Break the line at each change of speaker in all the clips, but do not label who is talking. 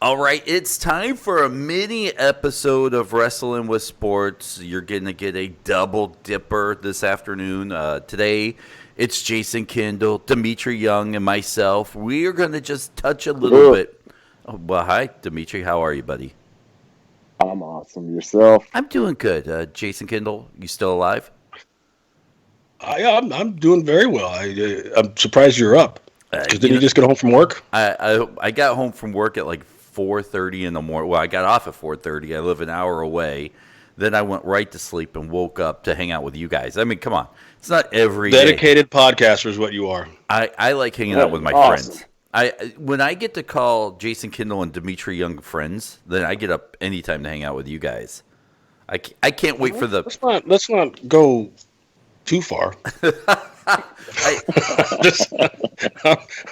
All right, it's time for a mini episode of Wrestling with Sports. You're going to get a double dipper this afternoon. Today, it's Jason Kendall, Dmitri Young, and myself. We are going to just touch a little
Good.
bit. Oh, well, hi, Dmitri. How are you, buddy?
I'm awesome. Yourself?
I'm doing good. Jason Kendall, you still alive?
I'm doing very well. I'm surprised you're up.
Uh,
Because
you
didn't you
know,
just get home from work?
I got home from work at like 4:30 in the morning. Well, I got off at 4:30. I live an hour away. Then I went right to sleep and woke up to hang out with you guys. I mean, come on. It's not every day.
Dedicated podcaster is what you are.
I like hanging out with my
Awesome.
friends. When I get to call Jason Kendall and Dmitri Young friends, then I get up anytime to hang out with you guys. I can't wait for the
Let's not go too far.
I,
just,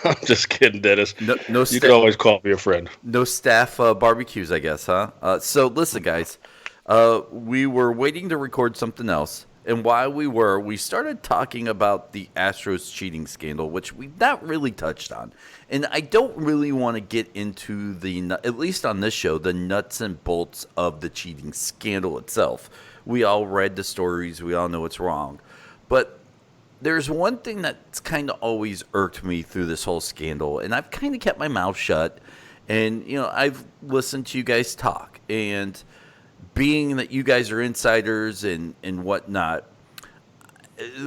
I'm just kidding, Dennis.
no
You can always call me a friend.
no staff barbecues, I guess, huh? So listen, guys, we were waiting to record something else, and while we started talking about the Astros cheating scandal, which we've not really touched on, and I don't really want to get into at least on this show, the nuts and bolts of the cheating scandal itself. We all read the stories, we all know it's wrong, but there's one thing that's kind of always irked me through this whole scandal, and I've kind of kept my mouth shut. And, I've listened to you guys talk. And being that you guys are insiders and whatnot,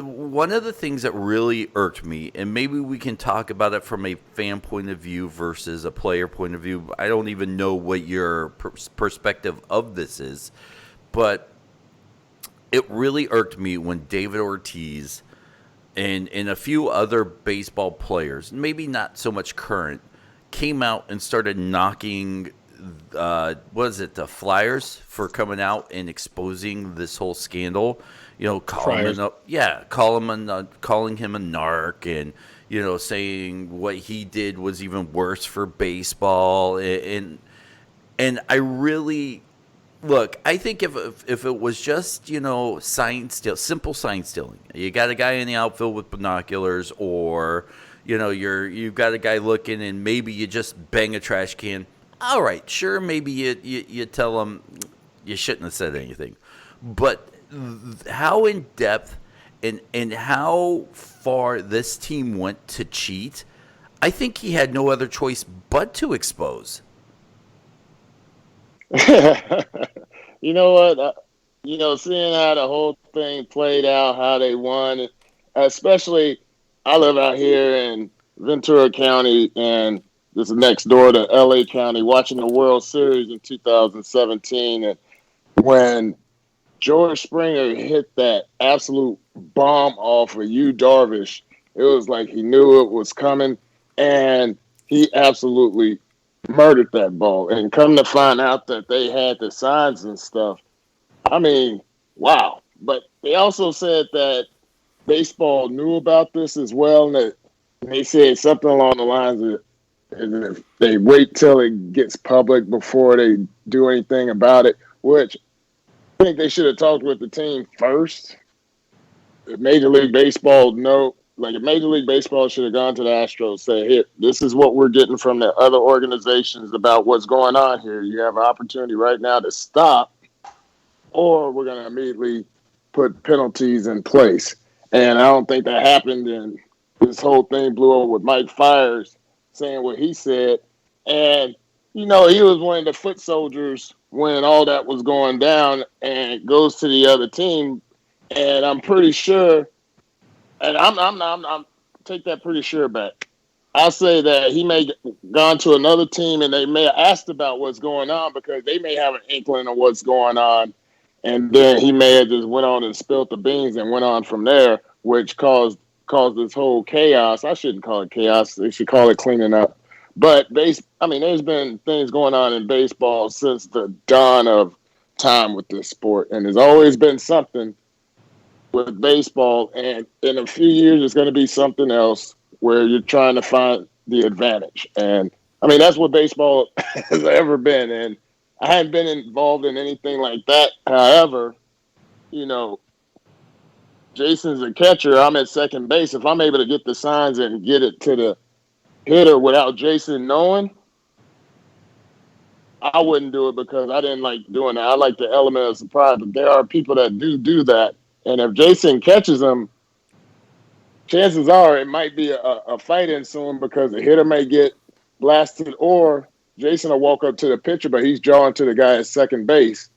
one of the things that really irked me, and maybe we can talk about it from a fan point of view versus a player point of view. I don't even know what your perspective of this is, but it really irked me when David Ortiz and a few other baseball players, maybe not so much current, came out and started knocking, the Flyers for coming out and exposing this whole scandal.
Friars.
Calling him a narc, and saying what he did was even worse for baseball, and I really. Look, I think if it was just simple sign stealing, you got a guy in the outfield with binoculars, or you've got a guy looking, and maybe you just bang a trash can. All right, sure, maybe you tell him you shouldn't have said anything, but how in depth and how far this team went to cheat, I think he had no other choice but to expose.
You know what? Seeing how the whole thing played out, how they won, especially I live out here in Ventura County, and this is next door to LA County, watching the World Series in 2017. And when George Springer hit that absolute bomb off of Yu Darvish, it was like he knew it was coming, and he absolutely murdered that ball. And come to find out that they had the signs and stuff. I mean, wow. But they also said that baseball knew about this as well, and that they said something along the lines of, and if they wait till it gets public before they do anything about it, which I think they should have talked with the team first. If Major League Baseball if Major League Baseball should have gone to the Astros, say, "Here, this is what we're getting from the other organizations about what's going on here. You have an opportunity right now to stop, or we're going to immediately put penalties in place." And I don't think that happened. And this whole thing blew up with Mike Fiers saying what he said. And, he was one of the foot soldiers when all that was going down, and goes to the other team. And I'm pretty sure, and I'm take that pretty sure back. I'll say that he may gone to another team, and they may have asked about what's going on, because they may have an inkling of what's going on. And then he may have just went on and spilled the beans and went on from there, which caused this whole chaos. I shouldn't call it chaos. They should call it cleaning up. But there's been things going on in baseball since the dawn of time with this sport, and there's always been something with baseball. And in a few years, it's going to be something else where you're trying to find the advantage. And that's what baseball has ever been. And I hadn't been involved in anything like that. However, Jason's a catcher. I'm at second base. If I'm able to get the signs and get it to the hitter without Jason knowing, I wouldn't do it because I didn't like doing that. I like the element of surprise, but there are people that do that. And if Jason catches him, chances are it might be a fight ensuing because the hitter may get blasted, or Jason will walk up to the pitcher, but he's jawing to the guy at second base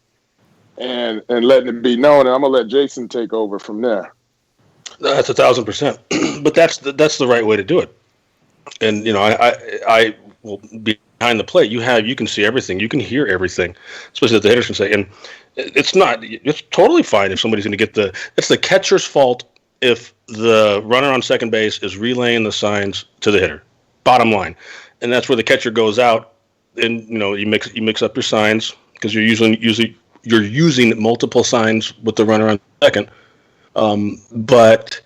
and letting it be known. And I'm gonna let Jason take over from there.
That's 1,000%. But that's the right way to do it. And I will be behind the plate. You can see everything. You can hear everything, especially that the hitters can say. And it's totally fine if somebody's going to get it's the catcher's fault if the runner on second base is relaying the signs to the hitter. Bottom line. And that's where the catcher goes out and, you mix up your signs because you're using multiple signs with the runner on second. But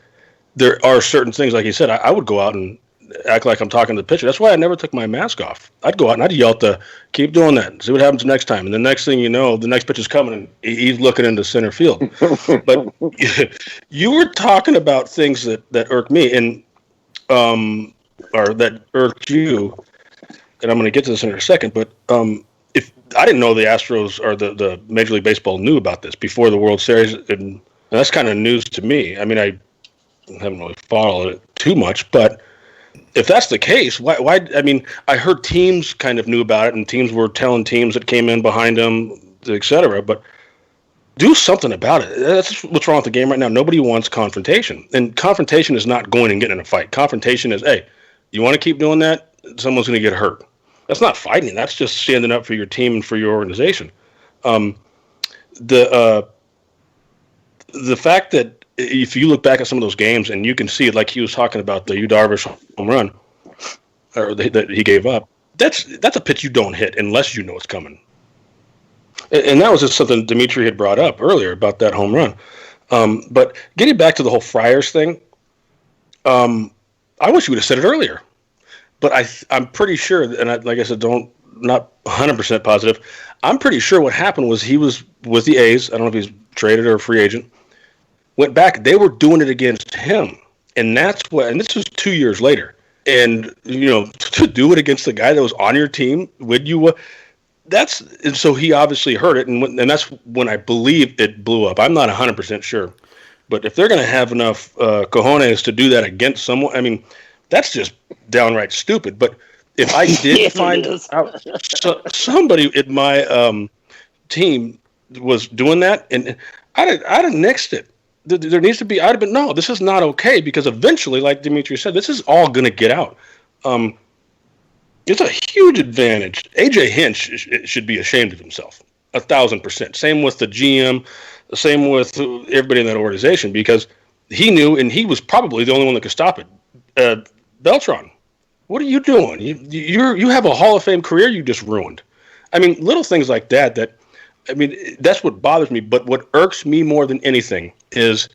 there are certain things, like you said, I would go out and act like I'm talking to the pitcher. That's why I never took my mask off. I'd go out and I'd yell keep doing that. See what happens next time. And the next thing you know, the next pitch is coming and he's looking into center field. But you were talking about things that irk me and or that irked you. And I'm going to get to this in a second. But if I didn't know the Astros or the Major League Baseball knew about this before the World Series, and that's kind of news to me. I mean, I haven't really followed it too much, but if that's the case, why? I mean, I heard teams kind of knew about it, and teams were telling teams that came in behind them, et cetera. But do something about it. That's what's wrong with the game right now. Nobody wants confrontation, and confrontation is not going and getting in a fight. Confrontation is, hey, you want to keep doing that? Someone's going to get hurt. That's not fighting. That's just standing up for your team and for your organization. The fact that if you look back at some of those games and you can see it, like he was talking about the Yu Darvish home run that he gave up, that's a pitch you don't hit unless you know it's coming. And that was just something Dmitri had brought up earlier about that home run. But getting back to the whole Fiers thing, I wish you would have said it earlier. But I'm pretty sure, and like I said, not 100% positive. I'm pretty sure what happened was he was with the A's. I don't know if he's traded or a free agent. Went back. They were doing it against him, and and this was 2 years later. And to do it against the guy that was on your team, and so he obviously heard it, and that's when I believe it blew up. I'm not 100% sure, but if they're going to have enough cojones to do that against someone, I mean, that's just downright stupid. But if I did find out somebody in my team was doing that, and I'd have nixed it. There needs to be. I'd have been, no, this is not okay, because eventually, like Dmitri said, this is all going to get out. It's a huge advantage. AJ Hinch should be ashamed of himself, 1,000%. Same with the GM, same with everybody in that organization, because he knew, and he was probably the only one that could stop it. Beltran, what are you doing? You have a Hall of Fame career you just ruined. I mean, little things like that. I mean, that's what bothers me. But what irks me more than anything is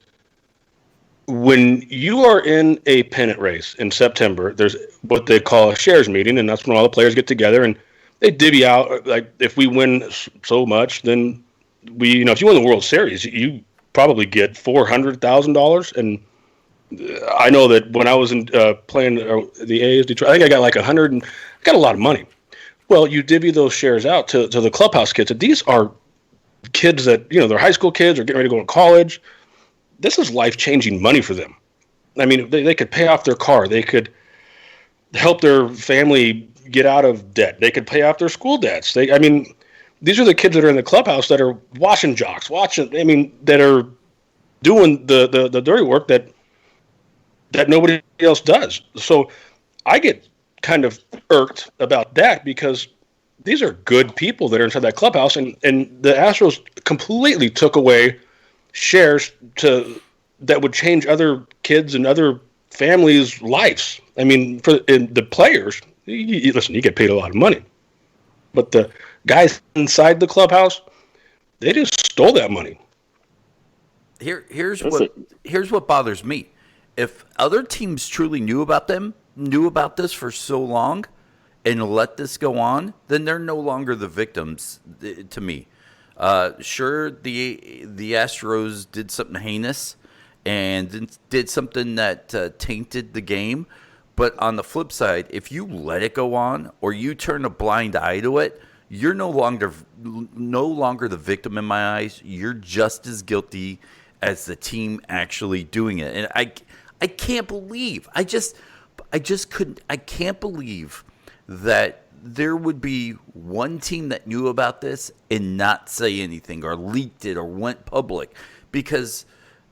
when you are in a pennant race in September, there's what they call a shares meeting, and that's when all the players get together and they divvy out, like, if we win so much, then if you win the World Series, you probably get $400,000. And I know that when I was playing the A's, Detroit, I think I got like 100, and got a lot of money. Well, you divvy those shares out to the clubhouse kids. And these are kids that, they're high school kids or getting ready to go to college. This is life-changing money for them. I mean, they could pay off their car. They could help their family get out of debt. They could pay off their school debts. These are the kids that are in the clubhouse that are washing jocks, that are doing the dirty work that nobody else does. So I get kind of irked about that, because these are good people that are inside that clubhouse, and the Astros completely took away shares that would change other kids and other families' lives. I mean, for the players, listen, you get paid a lot of money, but the guys inside the clubhouse, they just stole that money.
Here's what bothers me. If other teams truly knew about this for so long and let this go on, then they're no longer the victims to me. Sure, the Astros did something heinous and did something that tainted the game. But on the flip side, if you let it go on or you turn a blind eye to it, you're no longer the victim in my eyes. You're just as guilty as the team actually doing it. And I can't believe I just couldn't. I can't believe that there would be one team that knew about this and not say anything or leaked it or went public, because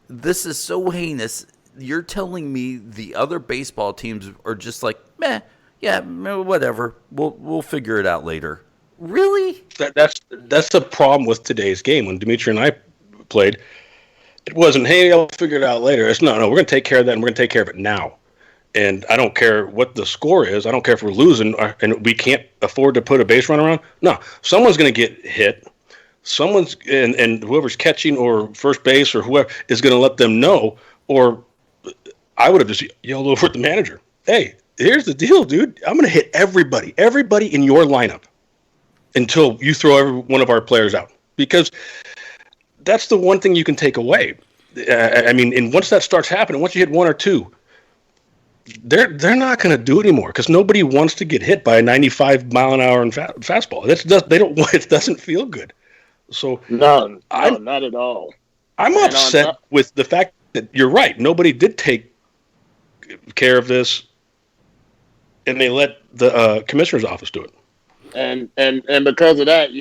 this is so heinous. You're telling me the other baseball teams are just like, meh, yeah, whatever. We'll figure it out later. Really?
That's the problem with today's game. When Dmitri and I played, it wasn't, hey, I'll figure it out later. It's no, we're going to take care of that, and we're going to take care of it now. And I don't care what the score is. I don't care if we're losing and we can't afford to put a base runner on. No, someone's going to get hit. Someone's and whoever's catching or first base or whoever is going to let them know. Or I would have just yelled over at the manager, hey, here's the deal, dude. I'm going to hit everybody in your lineup until you throw every one of our players out. Because that's the one thing you can take away. I mean, and once that starts happening, once you hit one or two, they're not going to do it anymore, because nobody wants to get hit by a 95 mile an hour fastball. They don't. It doesn't feel good. So
no, not at all.
I'm upset with the fact that you're right. Nobody did take care of this, and they let the commissioner's office do it.
And because of that,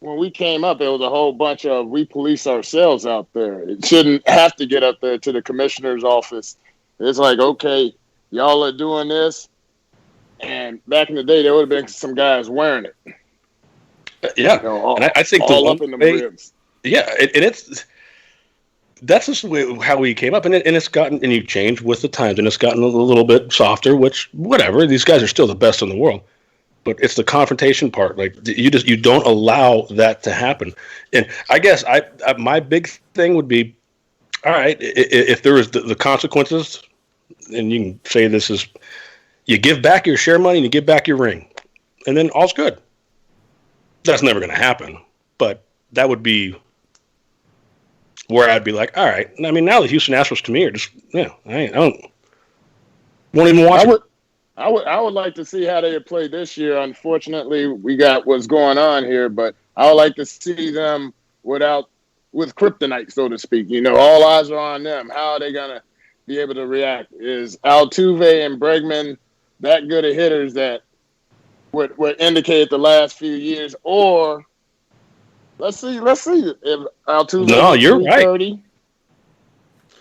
when we came up, it was a whole bunch of we police ourselves out there. It shouldn't have to get up there to the commissioner's office. It's like, okay, y'all are doing this, and back in the day, there would have been some guys wearing it.
Yeah, and I think
all up in the ribs.
Yeah, and that's just the way how we came up, and it's gotten, and you changed with the times, and it's gotten a little bit softer. Which, whatever, these guys are still the best in the world, but it's the confrontation part. Like you don't allow that to happen. And I guess my big thing would be, all right, if there was the consequences, and you can say this is, you give back your share money and you give back your ring, and then all's good. That's never going to happen, but that would be where I'd be like, all right. I mean, now the Houston Astros to me are just, I won't even watch it.
I would like to see how they play this year. Unfortunately, we got what's going on here, but I would like to see them with kryptonite, so to speak. All eyes are on them. How are they going to be able to react? Is Altuve and Bregman that good of hitters that would indicate the last few years? Or let's see if Altuve.
No, you're right.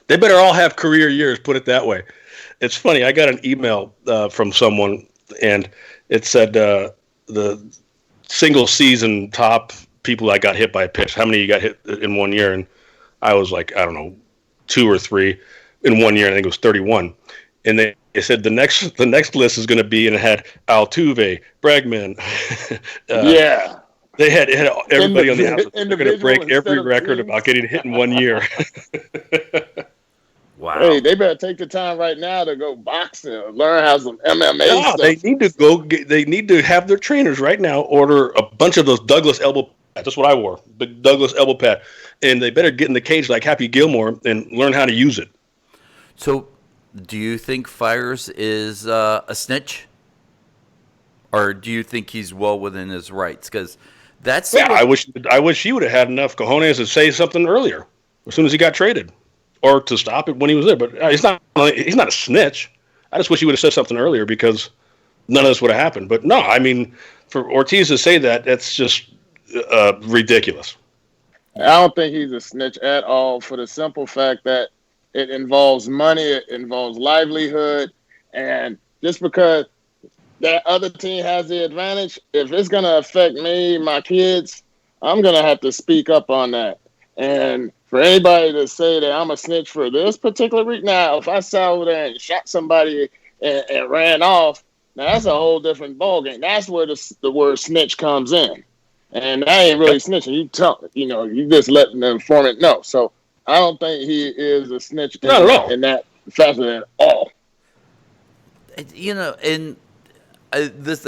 They better all have career years, put it that way. It's funny. I got an email from someone, and it said the single season top people that got hit by a pitch. How many you got hit in 1 year? And I was like, I don't know, 2 or 3 in 1 year. I think it was 31. And they said the next list is going to be, and it had Altuve, Bregman.
Yeah.
They had everybody on the Astros. They're going to break every record about getting hit in 1 year.
Wow.
Hey, they better take the time right now to go boxing or learn how some MMA stuff.
They need to they need to have their trainers right now order a bunch of those Douglas elbow pads. That's what I wore, big Douglas elbow pad. And they better get in the cage like Happy Gilmore and learn how to use it. So,
do you think Fiers is a snitch? Or do you think he's well within his rights? Because that's...
Yeah, I wish he would have had enough cojones to say something earlier, as soon as he got traded. Or to stop it when he was there. But he's not a snitch. I just wish he would have said something earlier, because none of this would have happened. But no, I mean, for Ortiz to say that, that's just ridiculous.
I don't think he's a snitch at all, for the simple fact that it involves money, it involves livelihood, and just because that other team has the advantage, if it's going to affect me, my kids, I'm going to have to speak up on that. And for anybody to say that I'm a snitch for this particular reason, now, if I sat over there and shot somebody and ran off, now that's a whole different ballgame. That's where the word snitch comes in. And that ain't really snitching. You just letting the informant know. So I don't think he is a snitch in that facet at all.
And this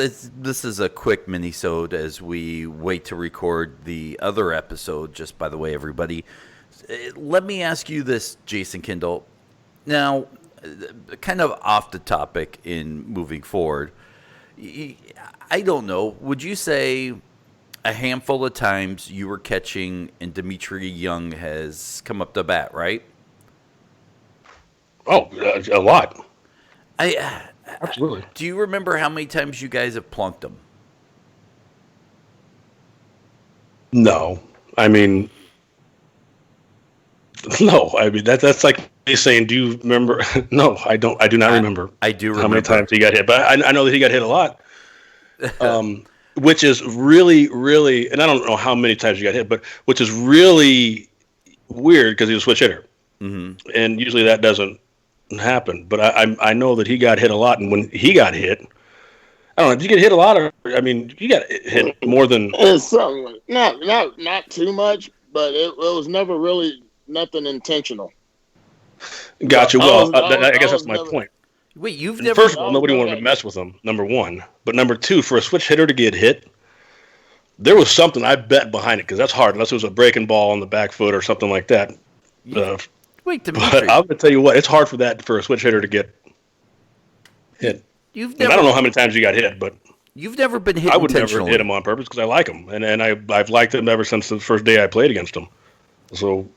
is a quick mini-sode as we wait to record the other episode, just by the way, everybody. Let me ask you this, Jason Kendall. Now, kind of off the topic in moving forward, I don't know. Would you say a handful of times you were catching, and Dmitri Young has come up to bat, right?
Oh, a lot.
I
Absolutely.
Do you remember how many times you guys have plunked him?
No, I mean, no. I mean that's like me saying, "Do you remember?" No, I don't. I do not remember
I do
how many
remember.
times he got hit, but I know that he got hit a lot. Which is really, really, and I don't know how many times he got hit, but which is really weird because he was a switch hitter, and usually that doesn't happen. But I know that he got hit a lot, and when he got hit, I don't know. Did you get hit a lot, or I mean, you got hit more than?
It's something like, not too much, but it was never really nothing intentional.
Gotcha. Well, I guess
I
that's
was
my
never.
point.
Wait, you've never.
First of
I
all,
was
nobody
never
wanted to
that.
mess with him. Number one, but number two, for a switch hitter to get hit, there was something I bet behind it because that's hard unless it was a breaking ball on the back foot or something like that. Uh,
Wait,
but
Dmitri,
I'm gonna tell you what, it's hard for a switch hitter to get hit.
you've
And I don't
never
know how many times he got hit, but
you've never been hit
I would never
intentionally.
hit him on purpose because I like him, and I've liked him ever since the first day I played against him. So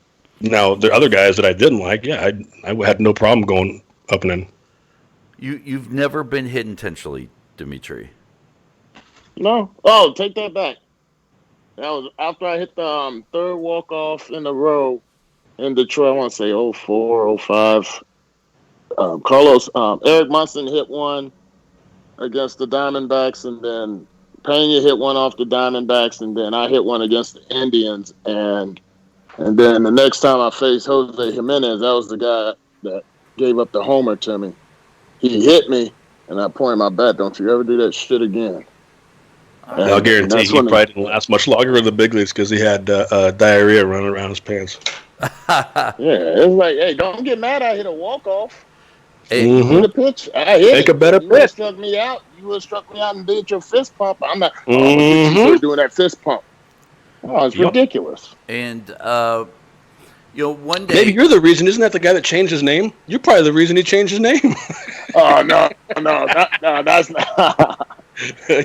now the other guys that I didn't like, yeah, I had no problem going up and in.
You've never been hit intentionally, Dmitri.
No. Oh, take that back. That was after I hit the third walk off in a row in Detroit. I want to say '04, '05. Carlos Eric Munson hit one against the Diamondbacks, and then Pena hit one off the Diamondbacks, and then I hit one against the Indians, and then the next time I faced Jose Jimenez, that was the guy that gave up the homer to me. He hit me, and I pointed my bat. Don't you ever do that shit again?
I'll
And
guarantee
that's
he
when
probably didn't last much longer in the big leagues because he had diarrhea running around his pants.
yeah, it's like, hey, don't get mad. I hit a walk off.
Hey,
Hit a pitch. I hit
Make
it.
a better
You would have
pitch.
struck me out. You would have struck me out and did your fist pump. I'm not. Oh, I'm gonna get you
Mm-hmm.
for doing that fist pump. Oh, it's
Yep.
ridiculous.
and one
Maybe
day,
you're the reason. Isn't that the guy that changed his name? You're probably the reason he changed his name.
Oh no, that's not.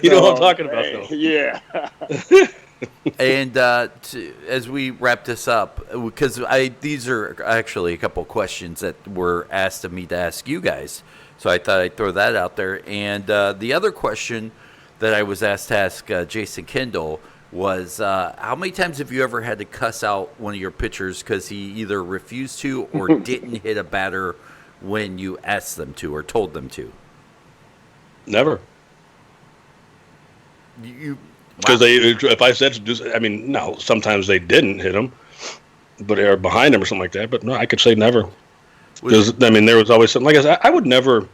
You know what I'm
No,
talking about,
hey,
though.
yeah.
and as we wrap this up, because these are actually a couple questions that were asked of me to ask you guys, so I thought I'd throw that out there. And the other question that I was asked to ask Jason Kendall was, how many times have you ever had to cuss out one of your pitchers because he either refused to or didn't hit a batter when you asked them to or told them to?
Never.
You
Because if I said to do, I mean, no, sometimes they didn't hit him, but they were behind him or something like that. But no, I could say never. Because I mean, there was always something. Like I said, I would never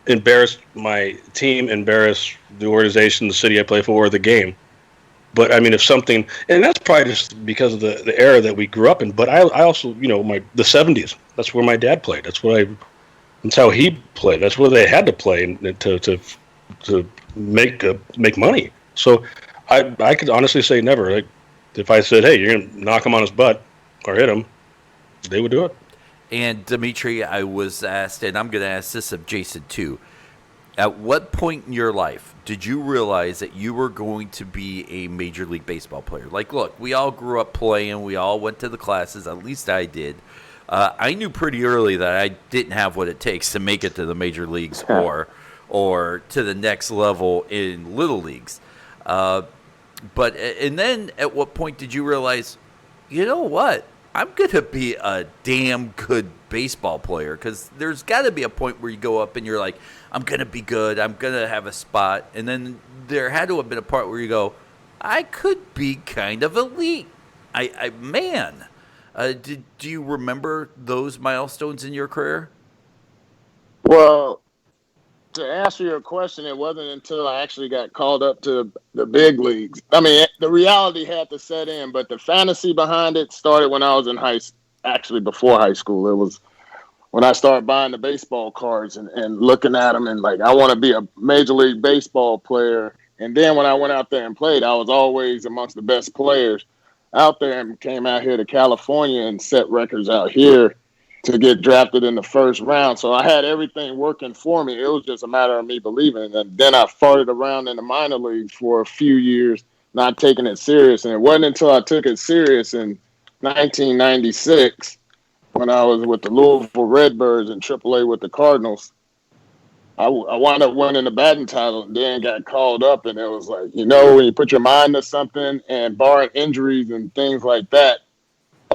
embarrass my team, embarrass the organization, the city I play for, or the game. But I mean, if something, and that's probably just because of the era that we grew up in. But I also, the '70s. That's where my dad played. That's how he played. That's where they had to play to make money. So I could honestly say never. Like if I said, hey, you're gonna knock him on his butt or hit him, they would do it.
And Dmitri, I was asked, and I'm going to ask this of Jason too. At what point in your life did you realize that you were going to be a Major League Baseball player? Like, look, we all grew up playing. We all went to the classes. At least I did. I knew pretty early that I didn't have what it takes to make it to the major leagues or to the next level in little leagues. And then at what point did you realize, you know what? I'm going to be a damn good baseball player, because there's got to be a point where you go up and you're like, I'm going to be good. I'm going to have a spot. And then there had to have been a part where you go, I could be kind of elite. Do you remember those milestones in your career?
Well, to answer your question, it wasn't until I actually got called up to the big leagues. I mean, the reality had to set in, but the fantasy behind it started when I was in actually before high school. It was when I started buying the baseball cards and looking at them and like, I want to be a Major League Baseball player. And then when I went out there and played, I was always amongst the best players out there and came out here to California and set records out here to get drafted in the first round. So I had everything working for me. It was just a matter of me believing. And then I farted around in the minor leagues for a few years. not taking it serious. And it wasn't until I took it serious in 1996 when I was with the Louisville Redbirds in AAA with the Cardinals. I wound up winning the batting title and then got called up. And it was like, when you put your mind to something and barring injuries and things like that,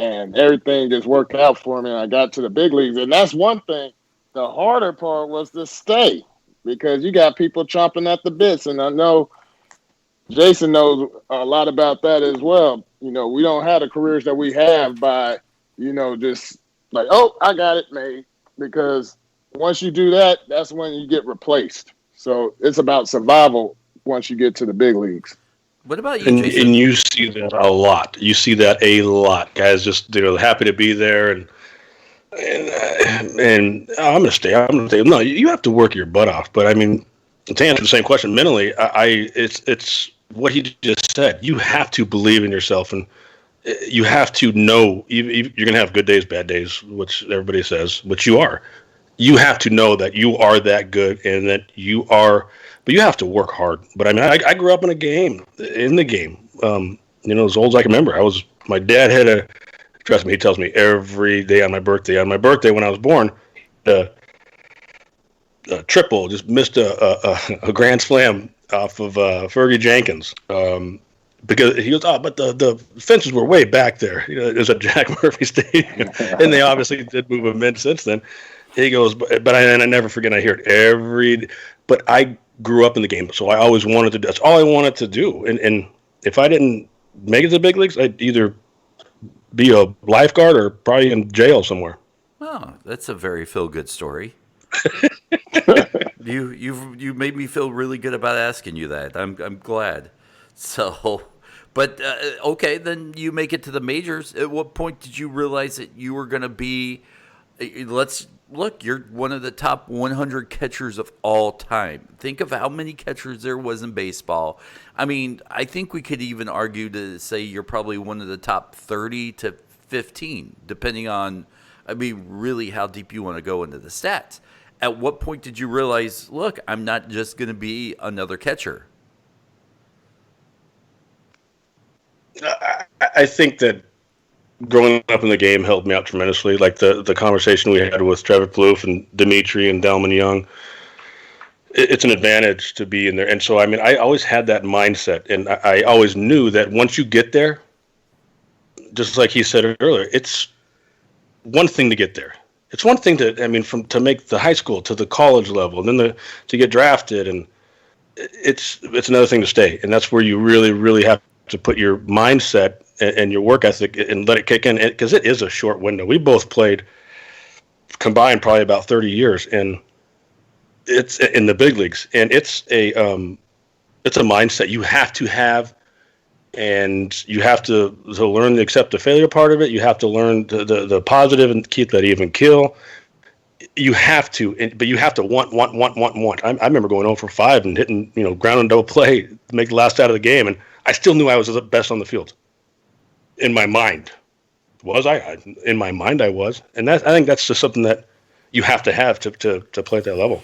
and everything just worked out for me. And I got to the big leagues. And that's one thing. The harder part was to stay because you got people chomping at the bits. And I know Jason knows a lot about that as well. We don't have the careers that we have by, just like, oh, I got it made. Because once you do that, that's when you get replaced. So it's about survival once you get to the big leagues.
What about you, Jason?
And you see that a lot. You see that a lot. Guys just happy to be there and I'm gonna stay. No, you have to work your butt off. But I mean, to answer the same question, mentally, it's what he just said. You have to believe in yourself, and you have to know you're gonna have good days, bad days, which everybody says, but you are. You have to know that you are that good and that you are. But you have to work hard. But I mean, I grew up in the game. As old as I can remember. My dad had trust me, he tells me every day on my birthday. On my birthday when I was born, a triple, just missed a grand slam off of Fergie Jenkins. Because he goes, but the fences were way back there. It was at Jack Murphy Stadium. And they obviously did move them in since then. He goes, but I never forget, I hear it but I grew up in the game, so I always wanted to. That's all I wanted to do. And if I didn't make it to the big leagues, I'd either be a lifeguard or probably in jail somewhere.
Oh, that's a very feel-good story. You made me feel really good about asking you that. I'm glad. So, but okay, then you make it to the majors. At what point did you realize that you were going to be? Look, you're one of the top 100 catchers of all time. Think of how many catchers there was in baseball. I mean, I think we could even argue to say you're probably one of the top 30 to 15, depending on, really how deep you want to go into the stats. At what point did you realize, look, I'm not just going to be another catcher?
I think that growing up in the game helped me out tremendously. Like the conversation we had with Trevor Plouffe and Dmitri and Dalman Young, it's an advantage to be in there. And so, I mean, I always had that mindset, and I always knew that once you get there, just like he said earlier, it's one thing to get there. It's one thing to make the high school to the college level, and then to get drafted, and it's another thing to stay. And that's where you really, really have to put your mindset and your work ethic and let it kick in, because it is a short window. We both played combined probably about 30 years, and it's in the big leagues, and it's a mindset you have to have, and you have to learn to accept the failure part of it. You have to learn the positive and keep that even kill. You have to, but you have to want. I remember going 0 for 5 and hitting, ground and double play to make the last out of the game, and I still knew I was the best on the field. In my mind, in my mind, I was, and I think that's just something that you have to play at that level.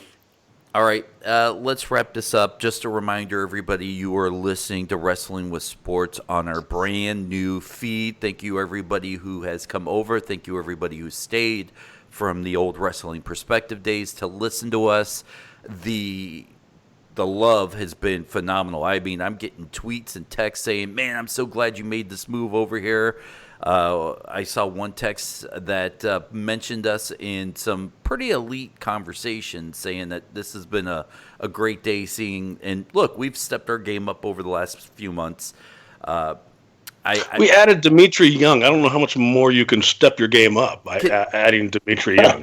All right, let's wrap this up. Just a reminder, everybody, you are listening to Wrestling with Sports on our brand new feed. Thank you, everybody who has come over. Thank you, everybody who stayed from the old Wrestling Perspective days to listen to us. The love has been phenomenal. I mean, I'm getting tweets and texts saying, man, I'm so glad you made this move over here. I saw one text that mentioned us in some pretty elite conversations, saying that this has been a great day seeing. And look, we've stepped our game up over the last few months. We
added Dmitri Young. I don't know how much more you can step your game up by adding Dmitri Young.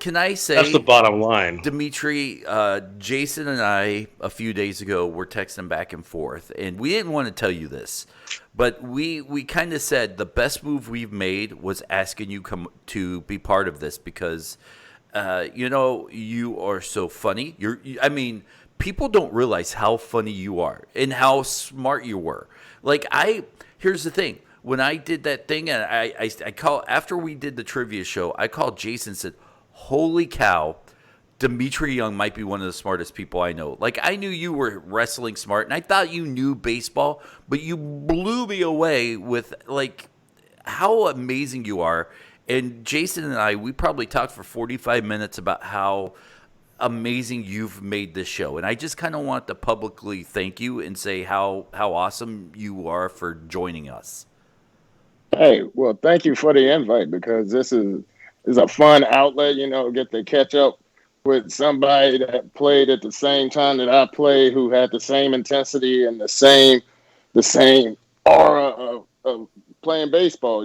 Can I say
that's the bottom line?
Dmitri, Jason and I a few days ago were texting back and forth, and we didn't want to tell you this, but we kind of said the best move we've made was asking you to be part of this because, you are so funny. People don't realize how funny you are and how smart you were. Here's the thing. When I did that thing, and I call after we did the trivia show, I called Jason and said, holy cow, Dmitri Young might be one of the smartest people I know. Like, I knew you were wrestling smart, and I thought you knew baseball, but you blew me away with, like, how amazing you are. And Jason and I, we probably talked for 45 minutes about how amazing you've made this show. And I just kind of want to publicly thank you and say how awesome you are for joining us.
Hey, well, thank you for the invite because this is a fun outlet, get to catch up with somebody that played at the same time that I played, who had the same intensity and the same aura of playing baseball.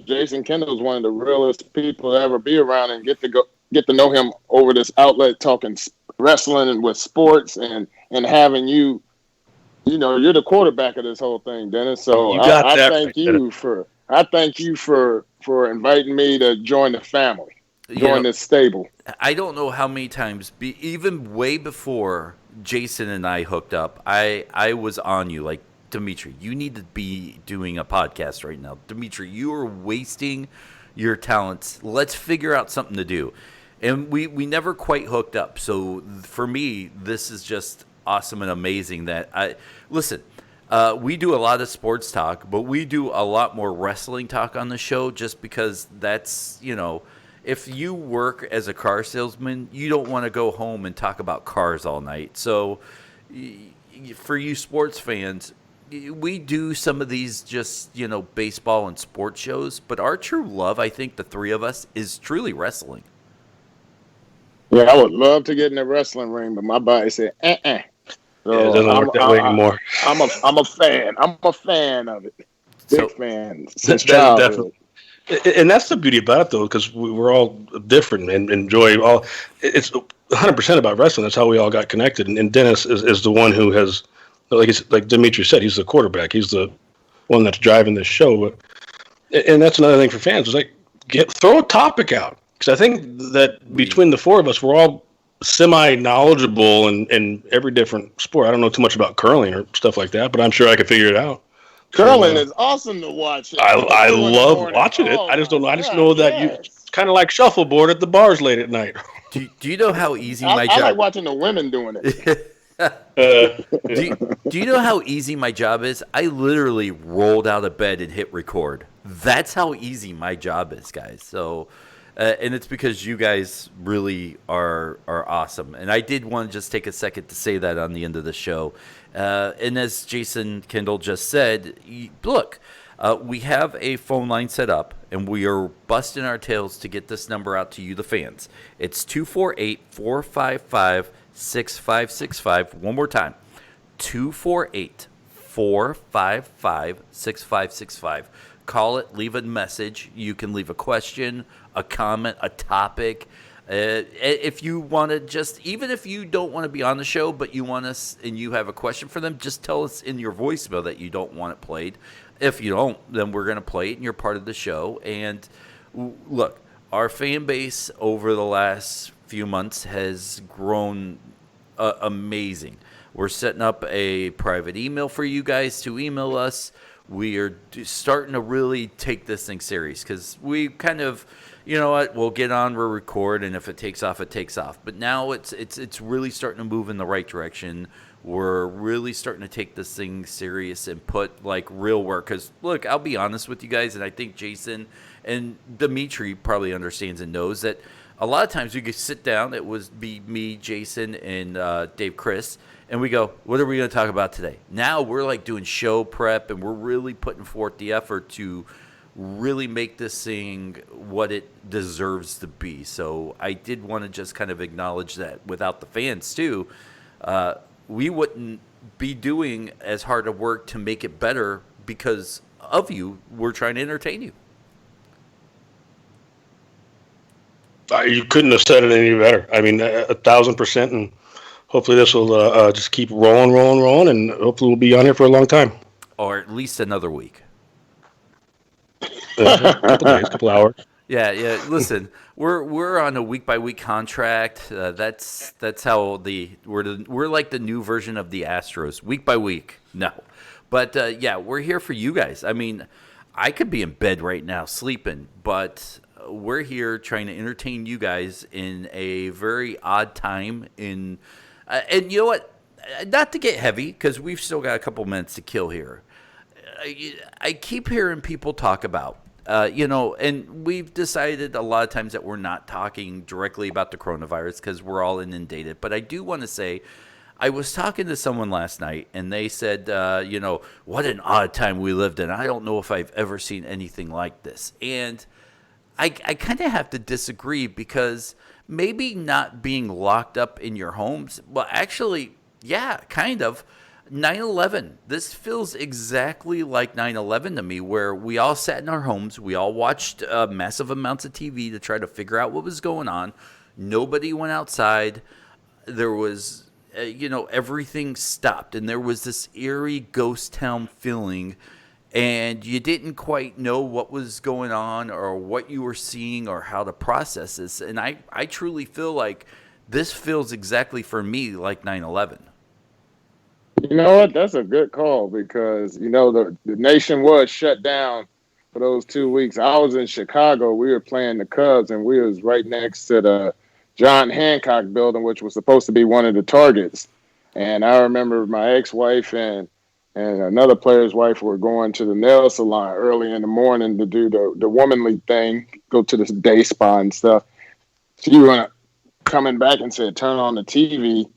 Jason Kendall is one of the realest people to ever be around, and get to know him over this outlet, talking wrestling and with sports, and having you. You're the quarterback of this whole thing, Dennis. So I thank you for inviting me to join the family, join this stable.
I don't know how many times, even way before Jason and I hooked up, I was on you like, Dmitri, you need to be doing a podcast right now. Dmitri, you are wasting your talents. Let's figure out something to do. And we never quite hooked up. So for me, this is just awesome and amazing that we do a lot of sports talk, but we do a lot more wrestling talk on the show just because that's, if you work as a car salesman, you don't want to go home and talk about cars all night. So for you sports fans, we do some of these just, baseball and sports shows, but our true love, I think the three of us, is truly wrestling.
Yeah, I would love to get in the wrestling ring, but my body said, So
it doesn't work that way anymore.
I'm a fan. I'm a fan of it. Big fan since
childhood.
Definitely.
And that's the beauty about it, though, because we're all different and enjoy all. It's 100% about wrestling. That's how we all got connected. And Dennis is the one who has, like Dmitri said, he's the quarterback. He's the one that's driving this show. And that's another thing for fans. Is like throw a topic out, because I think that between the four of us, we're all semi-knowledgeable in every different sport. I don't know too much about curling or stuff like that, but I'm sure I could figure it out.
Curling is awesome to watch.
I love watching it. I just don't know. I just know that it's kind of like shuffleboard at the bars late at night.
Do you know how easy my
I
job?
like watching the women doing it.
Do you know how easy my job is? I literally rolled out of bed and hit record. That's how easy my job is, guys. So. And it's because you guys really are awesome. And I did want to just take a second to say that on the end of the show. And as Jason Kendall just said, look, we have a phone line set up, and we are busting our tails to get this number out to you, the fans. It's 248-455-6565. One more time, 248-455-6565. Call it, leave a message. You can leave a question, a comment, a topic. If you want to even if you don't want to be on the show, but you want us and you have a question for them, just tell us in your voicemail that you don't want it played. If you don't, then we're going to play it and you're part of the show. And look, our fan base over the last few months has grown amazing. We're setting up a private email for you guys to email us. We are starting to really take this thing serious because we kind of, we'll get on, we'll record, and if it takes off, it takes off. But now it's really starting to move in the right direction. We're really starting to take this thing serious and put like real work. Because look, I'll be honest with you guys, and I think Jason and Dmitri probably understands and knows that a lot of times we could sit down. It would be me, Jason, and Dave Chris. And we go, what are we going to talk about today? Now we're like doing show prep, and we're really putting forth the effort to really make this thing what it deserves to be. So I did want to just kind of acknowledge that without the fans too, we wouldn't be doing as hard a work to make it better because of you. We're trying to entertain you.
You couldn't have said it any better. I mean, 1,000%, and hopefully this will just keep rolling, and hopefully we'll be on here for a long time.
Or at least another week.
A couple days, couple hours.
Yeah. Listen, we're on a week by week contract. That's how we're like the new version of the Astros, week by week. No, but yeah, we're here for you guys. I mean, I could be in bed right now sleeping, but we're here trying to entertain you guys in a very odd time. And you know what? Not to get heavy, because we've still got a couple minutes to kill here. I keep hearing people talk about, and we've decided a lot of times that we're not talking directly about the coronavirus because we're all inundated. But I do want to say, I was talking to someone last night, and they said, what an odd time we lived in. I don't know if I've ever seen anything like this. And I kind of have to disagree, because maybe not being locked up in your homes, well, actually, yeah, kind of. 9/11. This feels exactly like 9/11 to me, where we all sat in our homes. We all watched massive amounts of TV to try to figure out what was going on. Nobody went outside. There was, everything stopped. And there was this eerie ghost town feeling. And you didn't quite know what was going on or what you were seeing or how to process this. And I truly feel like this feels exactly for me like 9/11.
You know what? That's a good call, because, the nation was shut down for those 2 weeks. I was in Chicago. We were playing the Cubs, and we was right next to the John Hancock building, which was supposed to be one of the targets. And I remember my ex-wife and another player's wife were going to the nail salon early in the morning to do the womanly thing, go to the day spa and stuff. She was coming back and said, turn on the TV.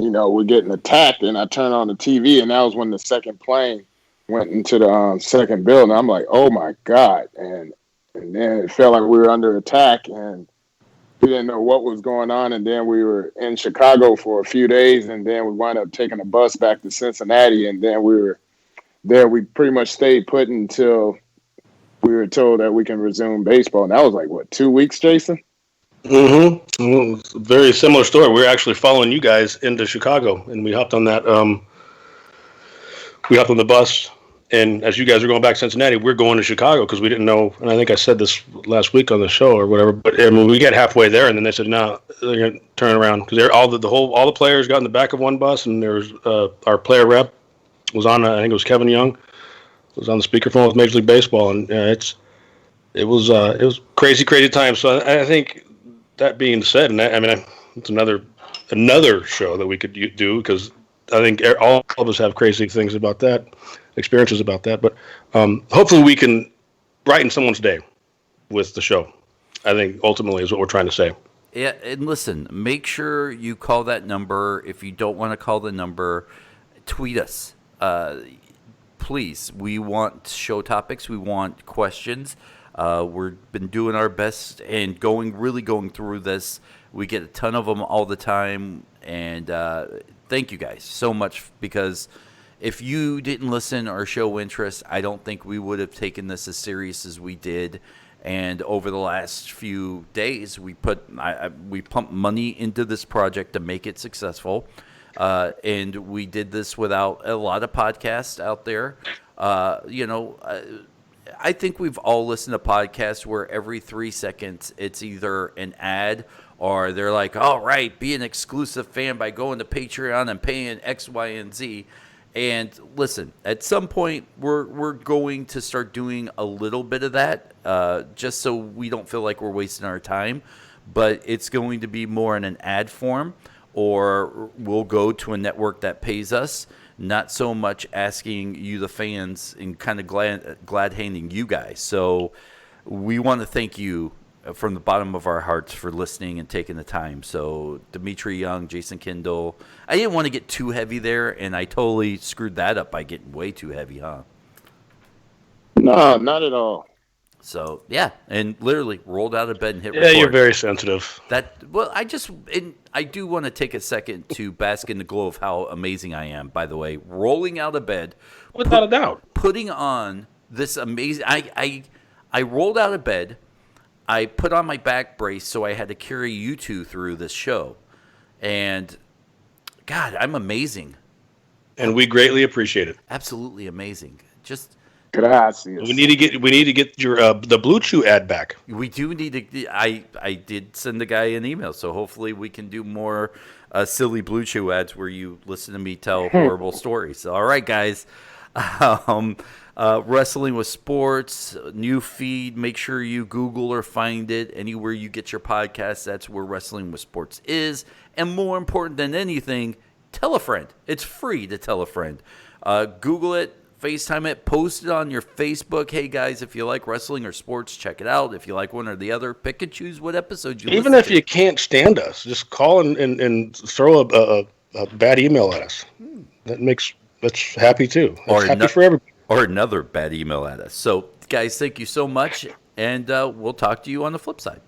We're getting attacked. And I turned on the TV, and that was when the second plane went into the second building. I'm like, oh, my God. And then it felt like we were under attack, and we didn't know what was going on. And then we were in Chicago for a few days, and then we wound up taking a bus back to Cincinnati. And then we were there. We pretty much stayed put until we were told that we can resume baseball. And that was like, what, 2 weeks, Jason?
Mm-hmm. Well, it's a very similar story. We were actually following you guys into Chicago, and we hopped on that. We hopped on the bus, and as you guys are going back to Cincinnati, we're going to Chicago because we didn't know. And I think I said this last week on the show or whatever. But we get halfway there, and then they said, "No, they're gonna turn around," because all the players got in the back of one bus, and there was our player rep was on. I think it was Kevin Young was on the speakerphone with Major League Baseball, and it was crazy time. So I think. That being said, and it's another show that we could do, because I think all of us have crazy things about that, experiences about that. But hopefully we can brighten someone's day with the show. I think ultimately is what we're trying to say.
Yeah, and listen, make sure you call that number. If you don't want to call the number, tweet us. Please, we want show topics. We want questions. We've been doing our best and going through this. We get a ton of them all the time. And thank you guys so much, because if you didn't listen or show interest, I don't think we would have taken this as serious as we did. And over the last few days, we pumped money into this project to make it successful. And we did this without a lot of podcasts out there. I think we've all listened to podcasts where every 3 seconds it's either an ad or they're like, all right, be an exclusive fan by going to Patreon and paying X, Y, and Z. And listen, at some point we're going to start doing a little bit of that, just so we don't feel like we're wasting our time. But it's going to be more in an ad form, or we'll go to a network that pays us. Not so much asking you, the fans, and kind of glad handing you guys. So we want to thank you from the bottom of our hearts for listening and taking the time. So Dmitri Young, Jason Kendall. I didn't want to get too heavy there, and I totally screwed that up by getting way too heavy, huh?
No, not at all.
So, yeah, and literally rolled out of bed and hit record.
Yeah, you're very sensitive.
I do want to take a second to bask in the glow of how amazing I am, by the way. Rolling out of bed.
Without a doubt.
Putting on this amazing... I rolled out of bed. I put on my back brace, so I had to carry you two through this show. And, God, I'm amazing.
And we greatly appreciate it.
Absolutely amazing. Just...
Gracias.
We need to get your the Blue Chew ad back.
We do need to. I did send the guy an email, so hopefully we can do more silly Blue Chew ads where you listen to me tell horrible stories. All right, guys. Wrestling with Sports, new feed. Make sure you Google or find it anywhere you get your podcasts. That's where Wrestling with Sports is. And more important than anything, tell a friend. It's free to tell a friend. Google it, FaceTime it, post it on your Facebook. Hey, guys, if you like wrestling or sports, check it out. If you like one or the other, pick and choose what episode you
Even
listen
if
to.
you can't stand us, just call and throw a bad email at us. That's happy too. That's happy for everybody.
Or another bad email at us. So, guys, thank you so much, and we'll talk to you on the flip side.